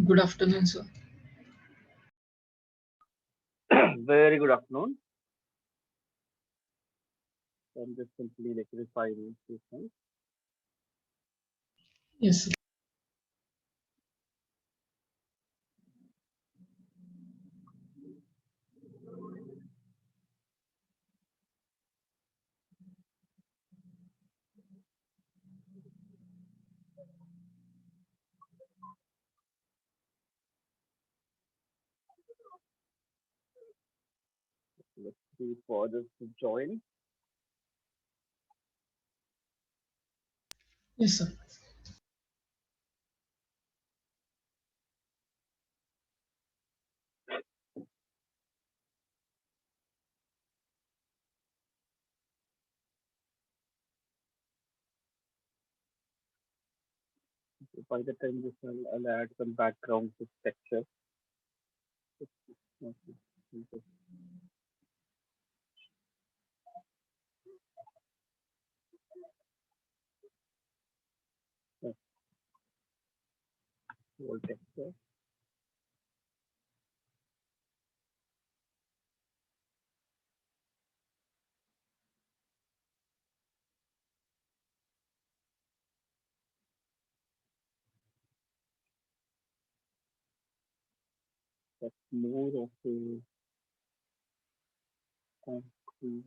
Good afternoon, sir. Very good afternoon. I'm just simply rectifying this one. Yes, sir. Let's see for others to join. Yes, sir. By the time this, I'll add some background to texture. Okay. Okay. Yes, whole texture. That's more of a concrete.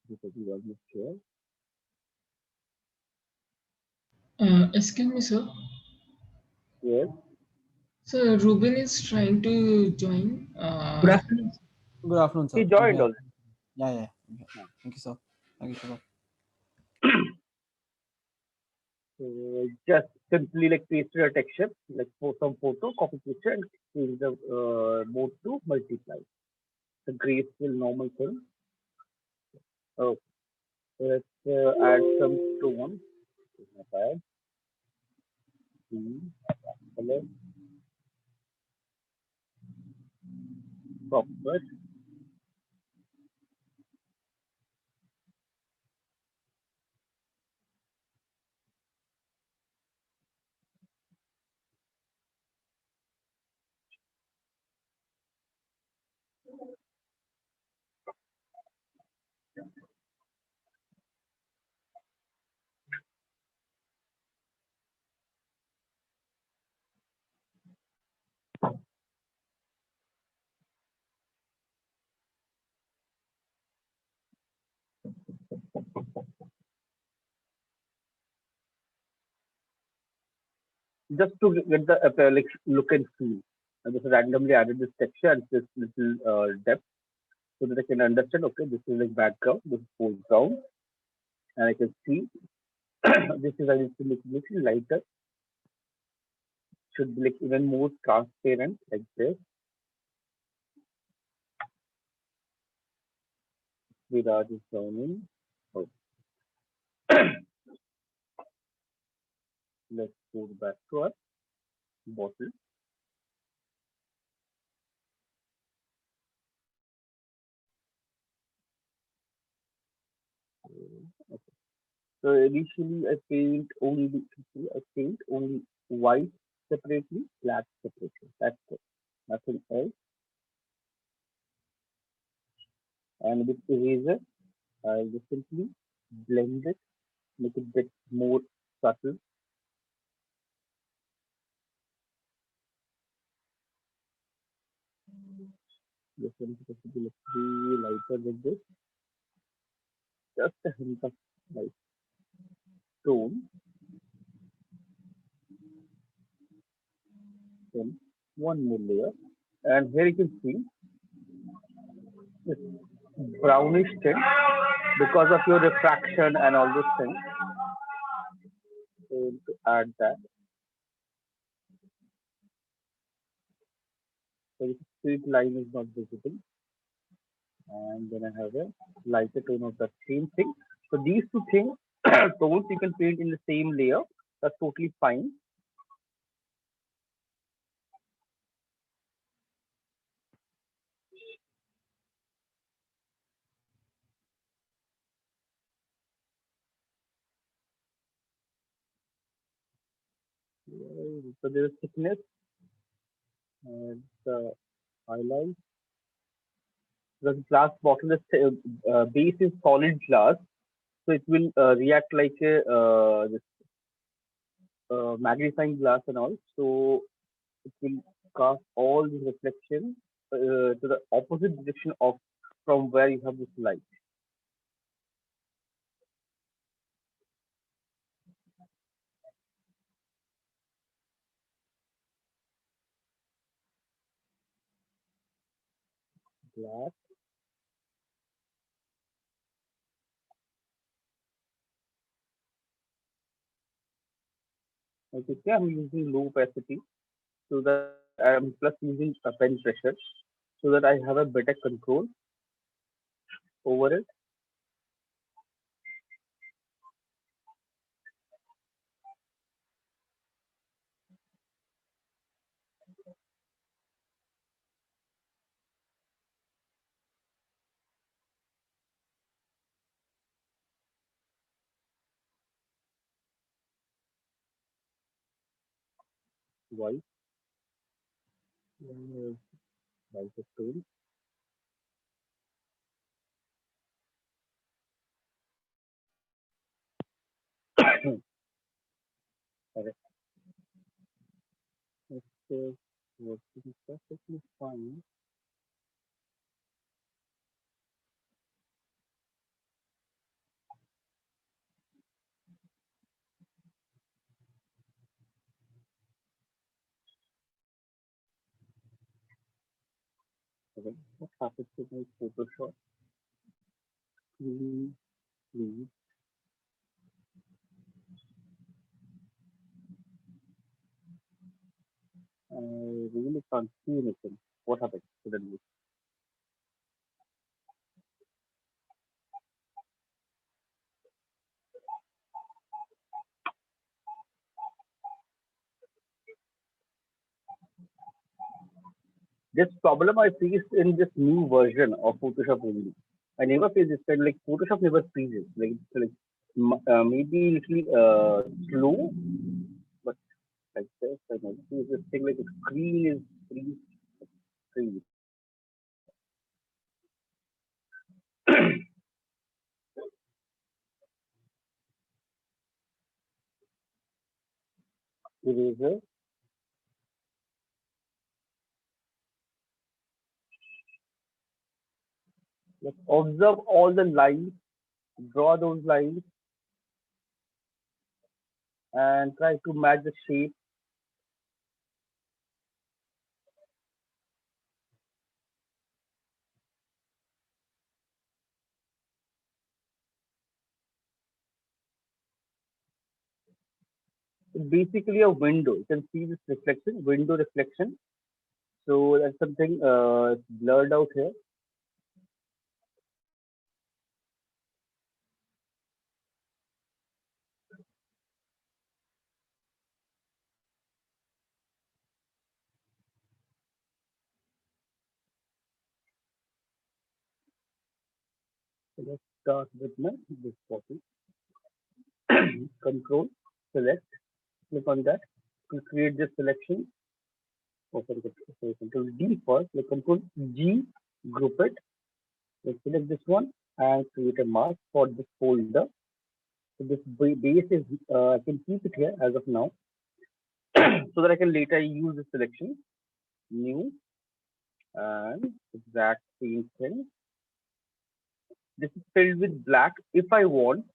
Because you almost share. Excuse me, sir. Yes. Sir, Ruben is trying to join. Good afternoon. Good afternoon, He sir. I'm joined here. also. Yeah, yeah. I'm here. Thank you, sir. Thank you, Shiva. Just simply like pasted a texture, like for some photo, copy picture, and change the mode to multiply. The graceful normal film. Oh, let's add some tone. Not bad. Green, color, proper. Just to get the like look and feel. I just randomly added this texture and this little depth so that I can understand. Okay, this is like background, this is foreground, and I can see this is I need to make it little lighter. Should be like even more transparent like this. Without is downing. Oh, let's go back to our bottle. So initially I paint only white separately, black separately. That's it. Nothing else. And with eraser, I'll just simply blend it, make it a bit more subtle. This one is supposed to be like really lighter with this. Just a hint of light tone. Then one more layer. And here you can see this brownish tint because of your refraction and all those things. So to add that, so the street line is not visible, and then I have a lighter tone of the same thing. So these two things, tones you can paint in the same layer. That's totally fine. So there is thickness and the highlight. The glass bottle is base is solid glass, so it will react like a this, magnifying glass and all. So it will cast all the reflection to the opposite direction of from where you have this light. Glass. Okay, see, I'm using low opacity so that I'm plus using a pen pressure so that I have a better control over it. White, white tone. Correct. It's working perfectly fine. Okay. What happens to my Photoshop? Clean, clean. I really can't see anything. What happened suddenly? This problem I faced in this new version of Photoshop only. I never faced this kind like Photoshop never freezes. Maybe little slow, but like this, I know this thing like the screen is freeze. Eraser. Like observe all the lines, draw those lines, and try to match the shape. It's basically a window. You can see this reflection, window reflection. So that's something blurred out here. So let's start with my this copy. Control, select, click on that to create this selection. Oh, sorry, Control D first, like Control G, group it. Let's select this one and create a mask for this folder. So this base is, I can keep it here as of now so that I can later use the selection. New and exact same thing. This is filled with black. If I want,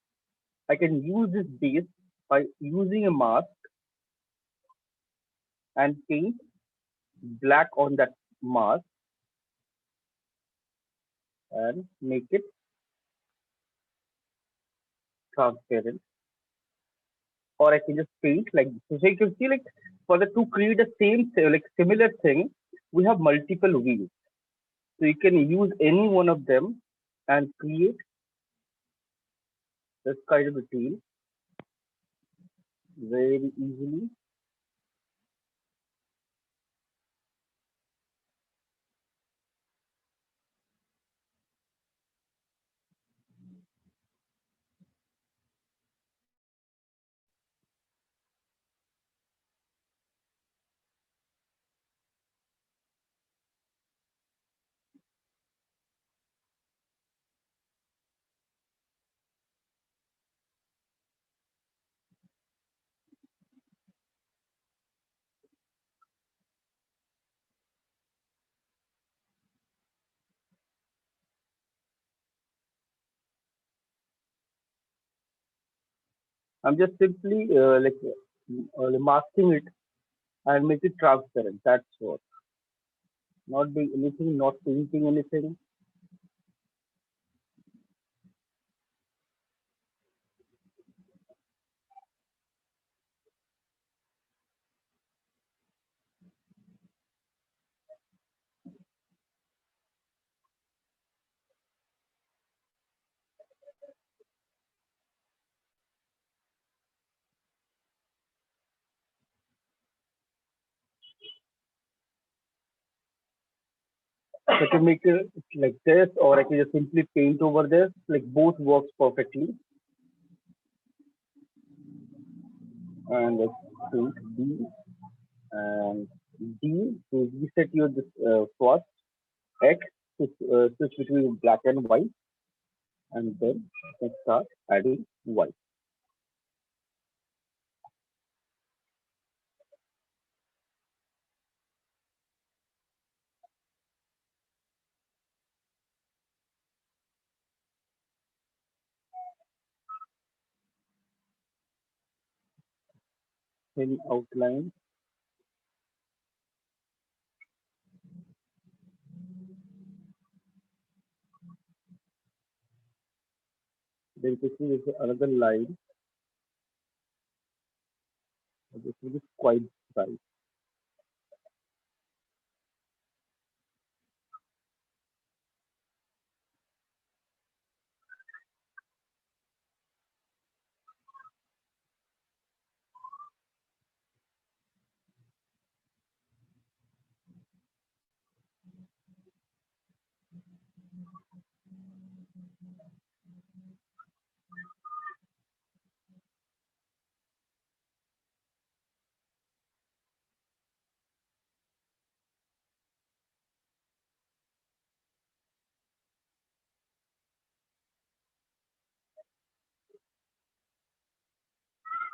I can use this base by using a mask and paint black on that mask and make it transparent, or I can just paint like this. So you can see like for the to create the same like similar thing, we have multiple wheels. So you can use any one of them and create this kind of a tail very easily. I'm just simply masking it and make it transparent. That's what. Not doing anything, not painting anything. So I can make it like this, or I can just simply paint over this. Like both works perfectly. And let's paint D and D to reset your this first X to switch between black and white, and then you can start adding white. Any outline, then you can see there's another line. This will be quite bright.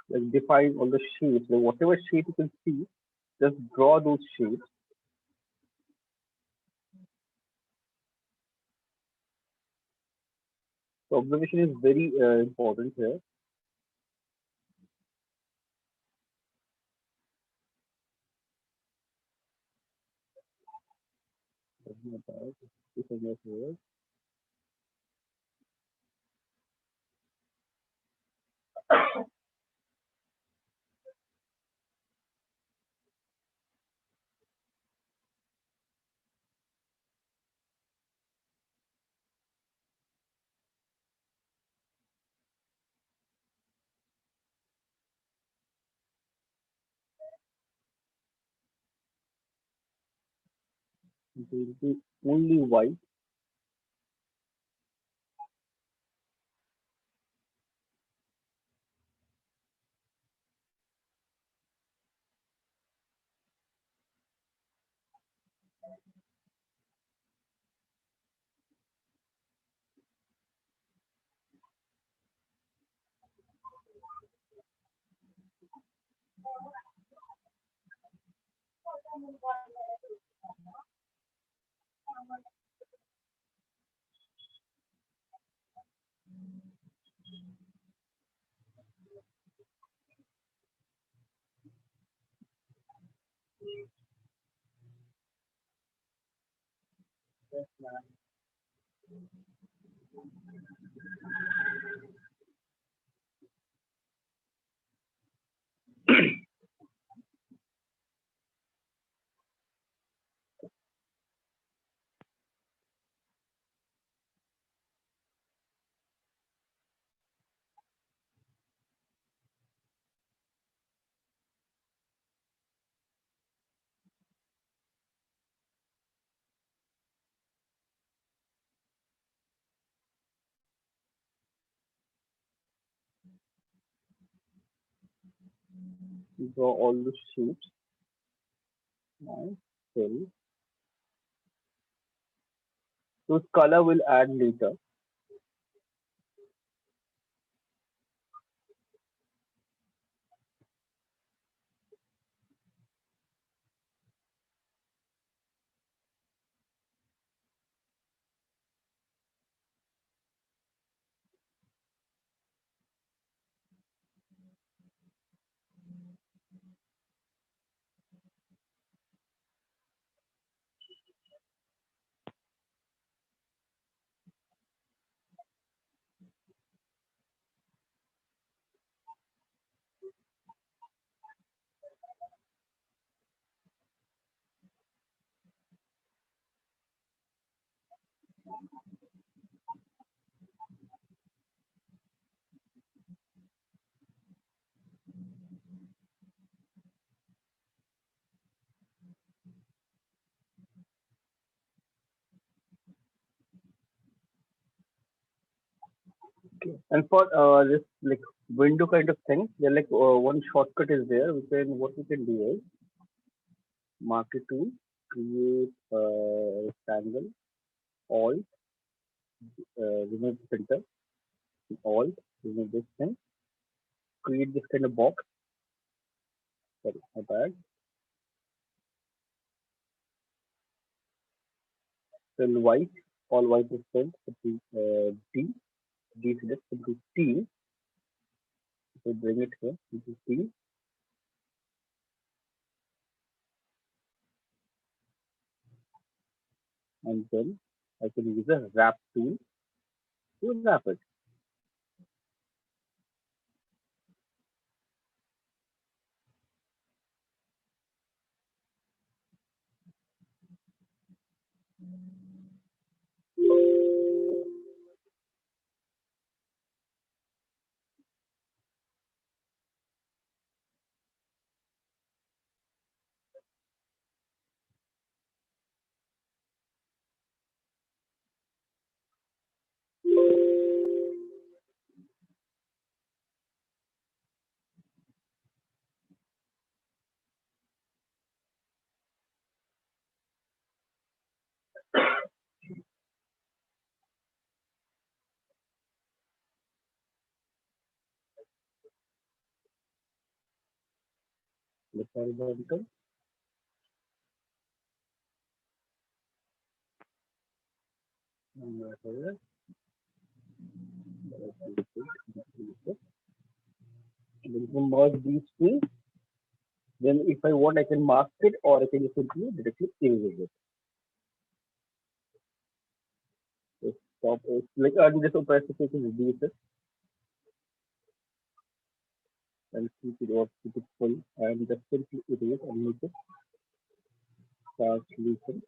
Like define all the shapes. Like whatever shape you can see, just draw those shapes. So observation is very important here. This is not here. It will be only white. Draw all the shapes and fill. Those color will add later. And for this like window kind of thing, there like one shortcut is there. What we can do is mark it tool, create a rectangle, alt, remove center, alt, remove this thing, create this kind of box. Sorry, my bad. Fill white, all white is filled. D, D select into T. So bring it here into T, and then I can use a wrap tool to wrap it. Look horizontal. And whatever. Then you can merge these two. Then if I want, I can mask it or I can just simply directly erase it. So stop it. Like just press it, you can reduce it and keep it full and just simply erase and make it translucent.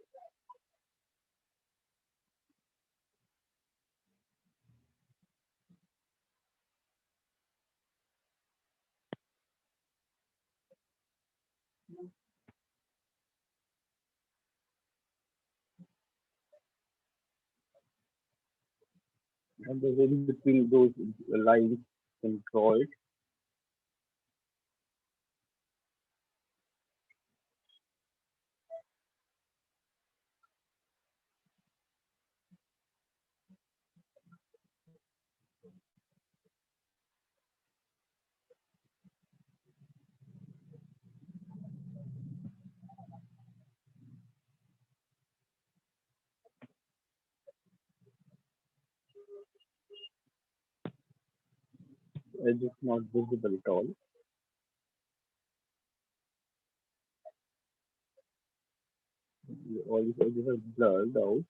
And then in between those lines, you can draw it. Edge is not visible at all. All these edges are blurred out.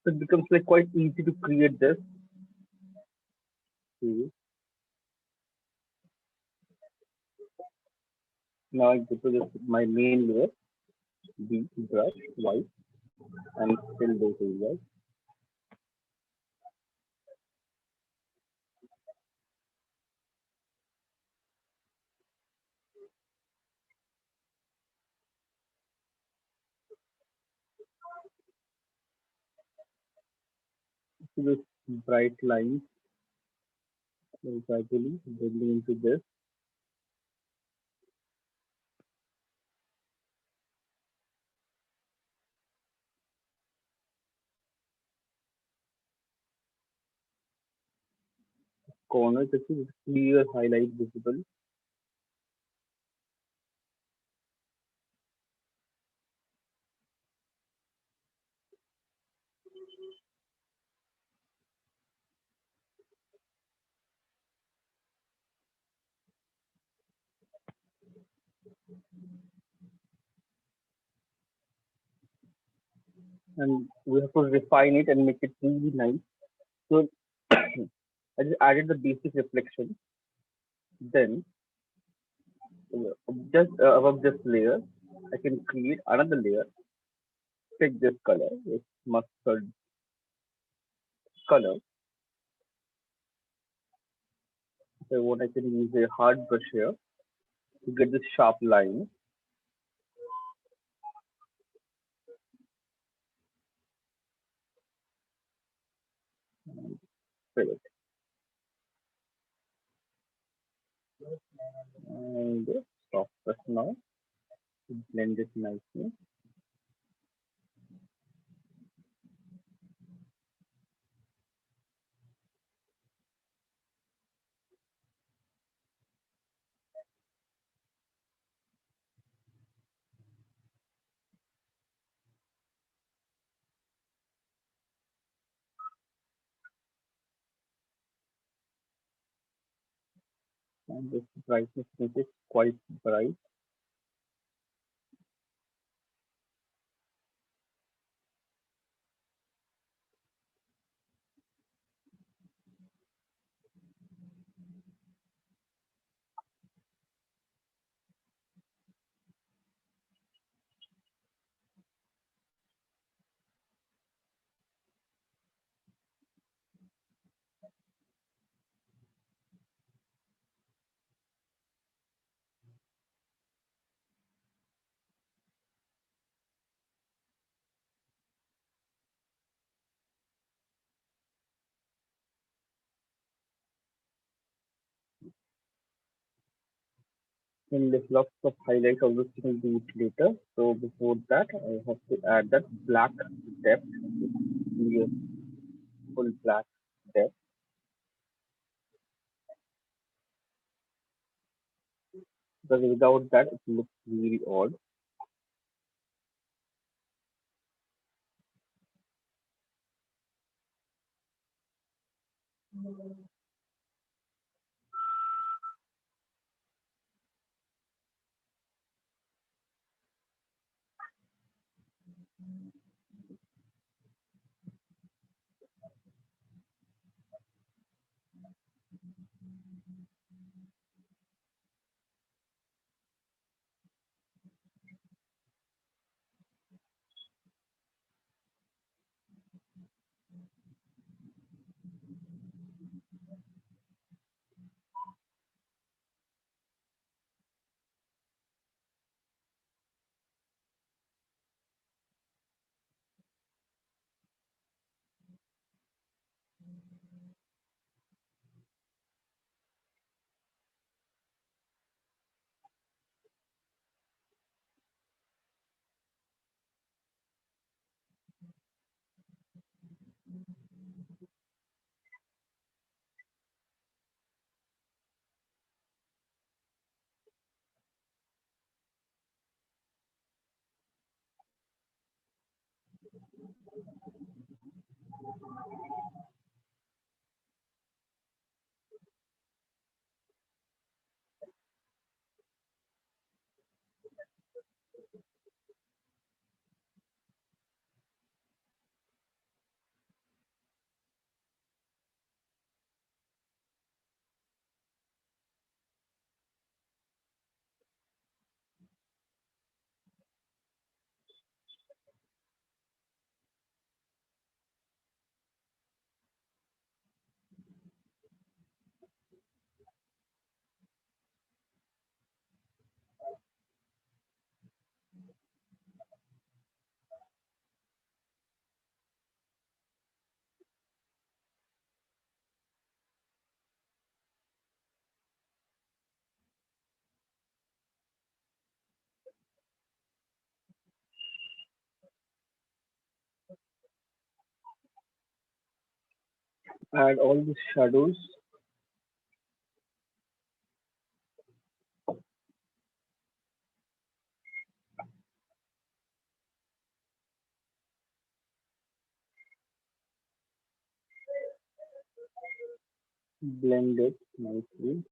So it becomes like quite easy to create this. See. Now I go to this my main layer, the brush, white, and fill those areas. So this bright lines gradually blending into this. Corners, this is clear highlight visible. And we have to refine it and make it really nice. So I just added the basic reflection. Then just above this layer, I can create another layer. Take this color, this mustard color. So what I can use a hard brush here to get this sharp line. Fill it. And soft brush now to blend it nicely. And this brightness makes it quite bright. And there's lots of highlights of this you can do it later. So before that, I have to add that black depth, the full black depth, because without that, it looks really odd. Add all the shadows, blend it nicely.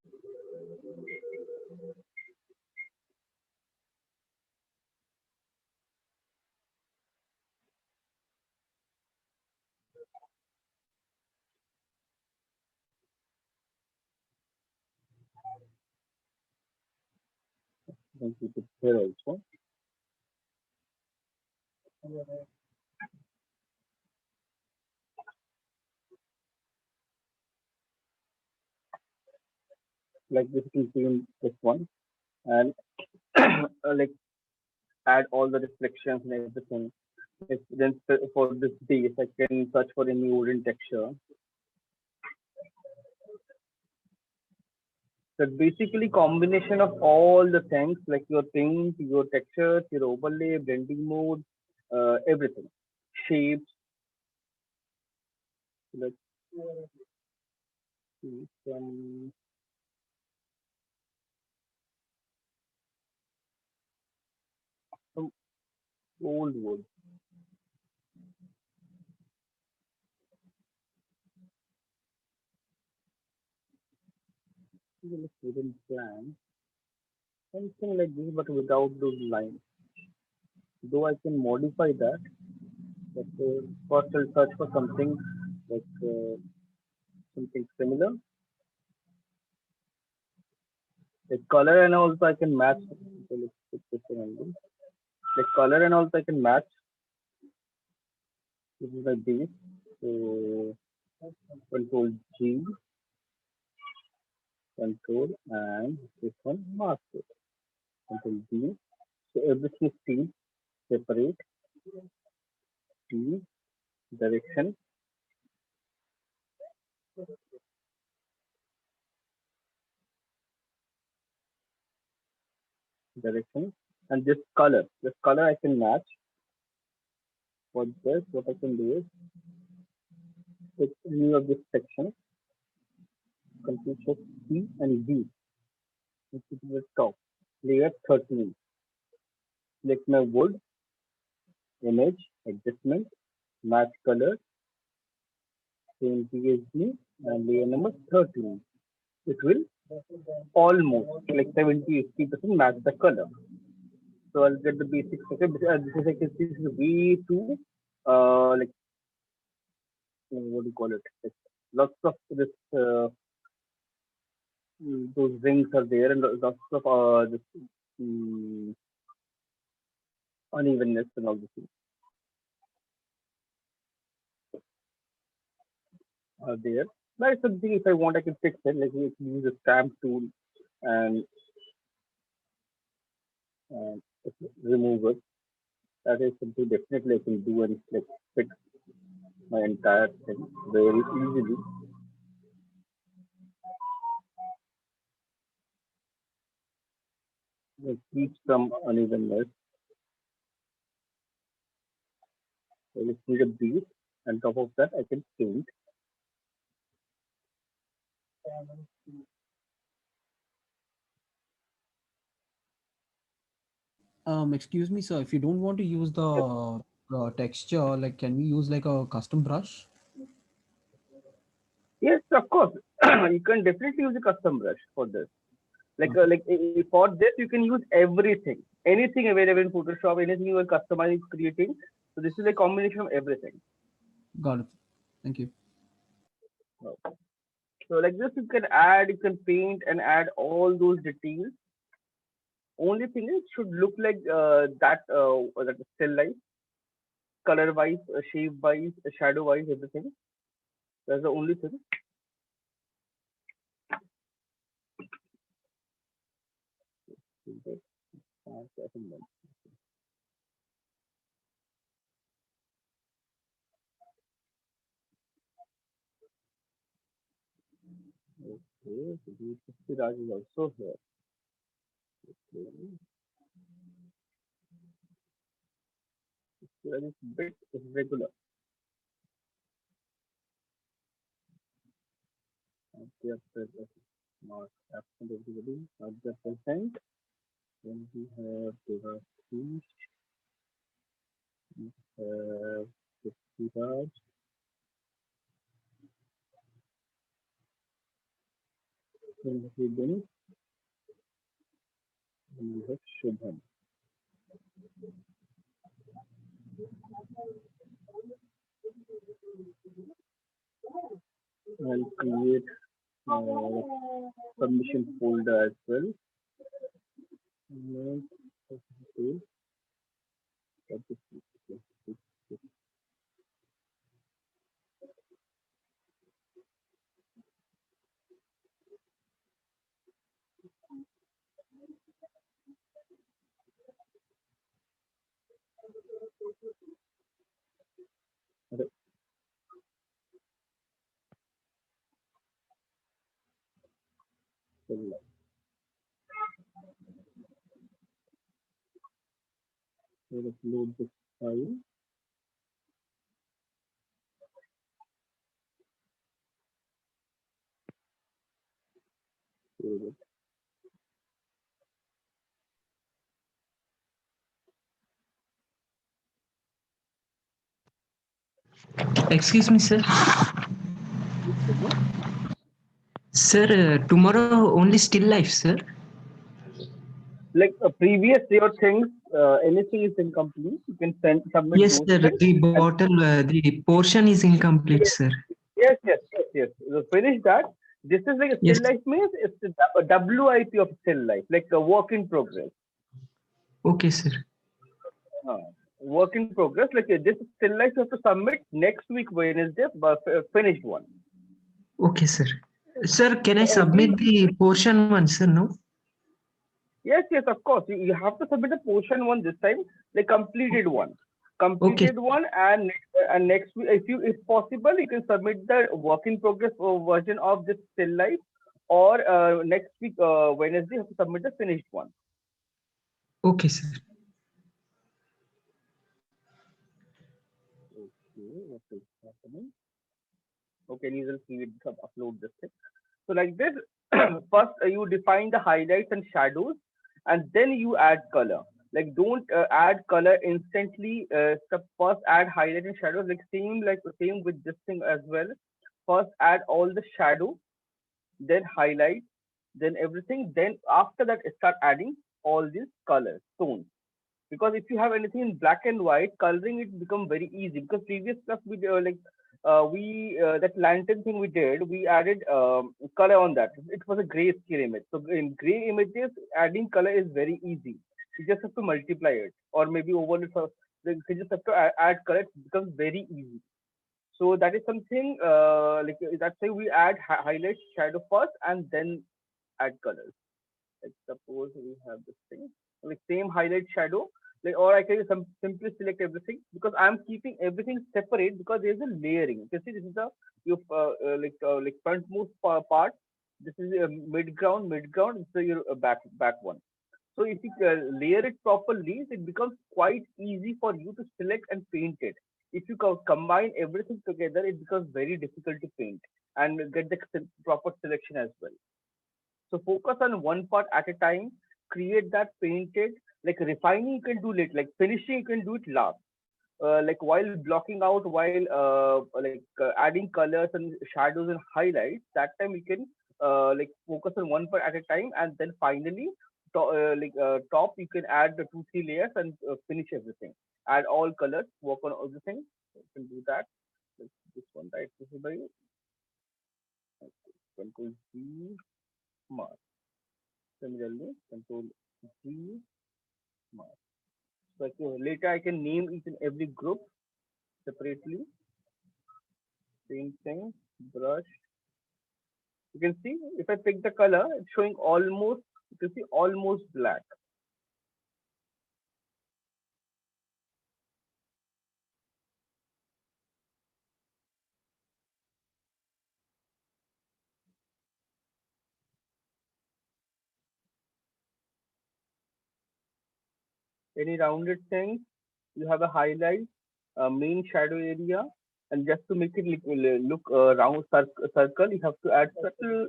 And keep it here also. Like this, you can see in this one, and like add all the reflections and everything. Then for this base, I can search for any wooden texture. So basically combination of all the things like your paint, your textures, your overlay, blending mode, everything, shapes. Let's see some old wood. Even a wooden plan, something like this, but without those lines. Though I can modify that, but first I'll search for something like something similar. The color and also I can match. So let's put this in angle. The color and also I can match. This is my base. So control G, control, and this one mask it. Control D. So everything is seen separate. T, direction, direction, and this color. This color I can match. For this, what I can do is take any of this section, control shift C and V, and put it at the top. Layer 13. Select my wood, image, adjustment, match color, same PSG, and layer number 13. It will almost like 70-80% match the color. So I'll get the basic structure. This is, I can see, this is way too, like, what do you call it? Like, lots of this, those rings are there, and lots of this um, unevenness and all these things are there. That's something if I want, I can fix it. Like, you can use a stamp tool and uh, remove it. That is something definitely I can do and like fix my entire thing very easily. Like keep some unevenness. So let's need a bead. On top of that, I can paint. Excuse me, sir. If you don't want to use the texture, like can we use like a custom brush? Yes, of course. You can definitely use a custom brush for this. For this, you can use everything, anything available in Photoshop, anything you are customizing, creating. So this is a combination of everything. Got it. Thank you. So like this, you can add, you can paint and add all those details. Only thing is, should look like that still life, color wise, shape wise, shadow wise, everything. That's the only thing. Okay, so the Raj is also here. Okay. That is bit irregular. Okay, not absent everybody, not just present. Then we have Devashish, we have Prithviraj, then we have Ganesh, and we have Shubham. I'll create submission folder as well. And, okay, that is it. Okay, so let's load this file. Save it. Excuse me, sir. Sir, tomorrow only still life, sir. Like previous year things, anything is incomplete, you can submit Yes, those sir. things. The And bottle, the portion is incomplete, yes, sir. yes. So finish that. This is like a Yes. still life means it's a WIP of still life, like a work in progress. Okay, sir. Uh, Work in progress. Like this still life you have to submit next week Wednesday, but finished one. Okay, sir. Sir, can I So submit the portion one, sir? No? yes, of course. You have to submit a portion one this time, like completed one. Okay. Completed one, and next week, if possible, you can submit the work in progress version of this still life, or next week Wednesday, you have to submit the finished one. Okay, sir. Okay, what is happening? Okay, you will see it upload this thing. So like this, first you define the highlights and shadows, and then you add color. Like don't add color instantly. First add highlight and shadows. Like same with this thing as well. First add all the shadow, then highlight, then everything. Then after that start adding all these colors, tones. Because if you have anything in black and white, coloring it become very easy. Because previous stuff we that lantern thing we did, we added color on that. It was a gray scale image. So in gray images, adding color is very easy. You just have to multiply it, or maybe overlay. You just have to add color. It becomes very easy. So that is something that's why we add highlight shadow first and then add colors. Like suppose we have this thing, like same highlight shadow, like or I can simply select everything because I'm keeping everything separate because there's a layering. You see, this is the your like frontmost part. This is mid ground. This is your back one. So if you layer it properly, it becomes quite easy for you to select and paint it. If you combine everything together, it becomes very difficult to paint and get the proper selection as well. So focus on one part at a time, create that, paint it. Like refining you can do it, like finishing you can do it last. like while blocking out, while adding colors and shadows and highlights, that time we can like focus on one part at a time, and then finally top you can add the 2 3 layers and finish everything. Add all colors, work on everything. You can do that. This one, right? This is by Control Z mark. Similarly, Control Z mark. So later I can name each and every group separately. Same thing, brush. You can see if I pick the color, it's showing almost, you can see almost black. Any rounded things, you have a highlight, main shadow area, and just to make it look round circle, you have to add subtle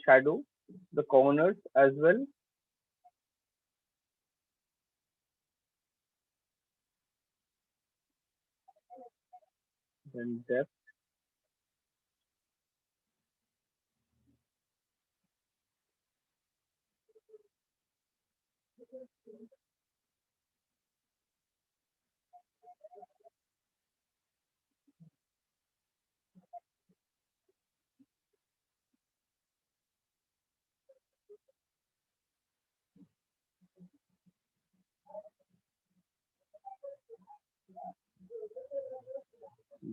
shadow, the corners as well. Then depth,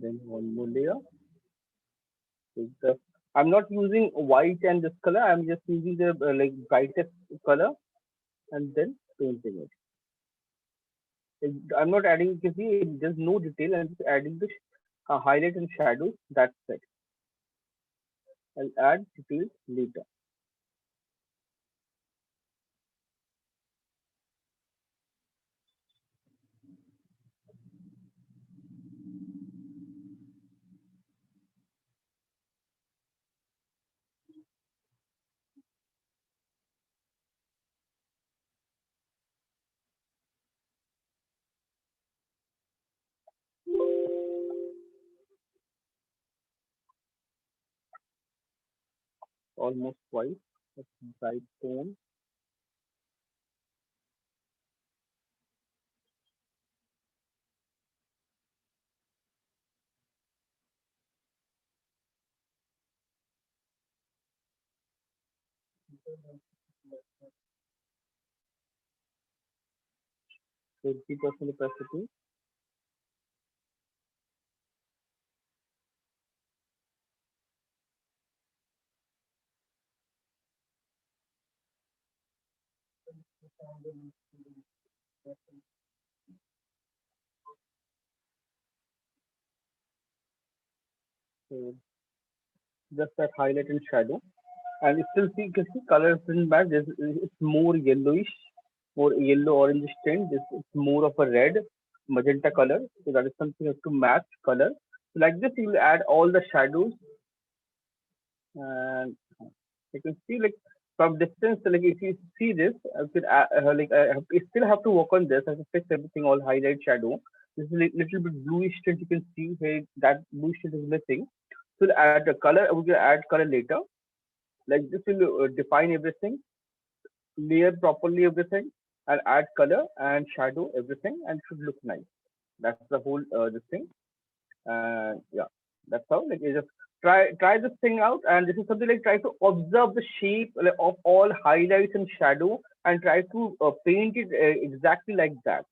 then one more layer. Is the I'm not using white and this color. I'm just using the like brightest color and then painting it. I'm not adding. You can see there's no detail. I'm just adding the highlight and shadows. That's it. I'll add details later. Almost twice. That's bright tone. So 50% opacity. So just that highlight and shadow. And you still see, you can see color isn't bad. It's more yellowish, more yellow orange tint. It's more of a red magenta color. So that is something you have to match color. So like this, you will add all the shadows, and you can see like from distance. Like if you see this, I could I still have to work on this. I have to fix everything, all highlight shadow. This is a little bit bluish tint. You can see here that bluish tint is missing. So we'll add the color. We will add color later. Like this will define everything, layer properly everything, and add color and shadow everything, and should look nice. That's the whole this thing. And yeah, that's how like you just try this thing out. And this is something like try to observe the shape like, of all highlights and shadow, and try to paint it exactly like that.